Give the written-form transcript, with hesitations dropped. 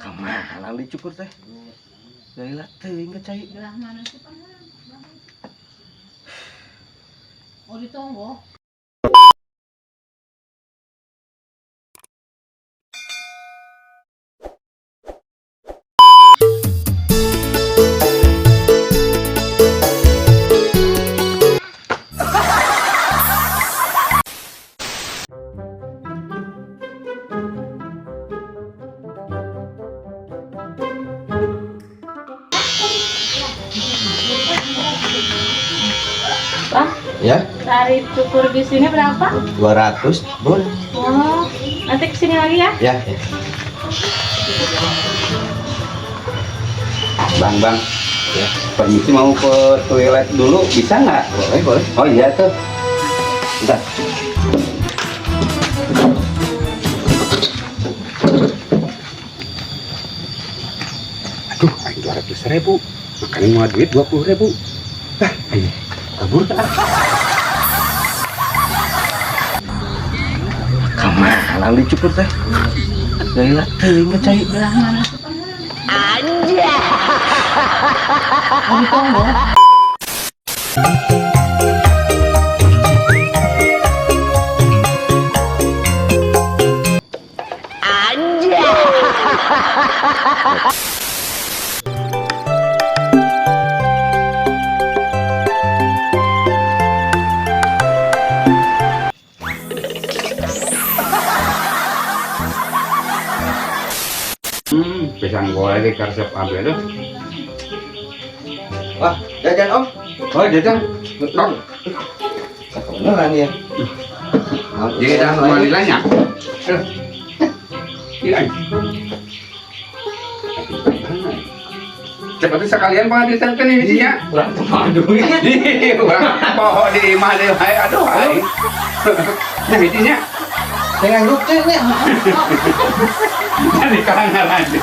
Kamahalang dicukur teh. Gaila teuing ke cai. Gelah mana sih Pak? Oh ditunggu. Pak, Ya, tarif cukur di sini berapa? 200. Boleh. Oh, nanti kesini lagi ya? Ya. Bang. Ya, permisi mau ke toilet dulu bisa nggak? Boleh. Oh iya tuh. Bentar. Aduh, aing 200.000. Makanya mau duit 20.000. Nah, ayo kabur dah. Kamahalang dicukur teh. Gaila teuing ke cai. Gelah mana sih Pak? Anjay. Oh ditunggu. Pisang goreng di karsep ambil tuh. Wah, jajan Om. Oh, jajan. Om, Beneran ya. jadi dah semua nilainya. Iya. Cepat sekalian Pak ditempelkan ini sih ya. Kurang pemadu ini. Pohon di imah deh, aduh, hai. Nah, intinya Dengan rutin nih. dari kalangan aja.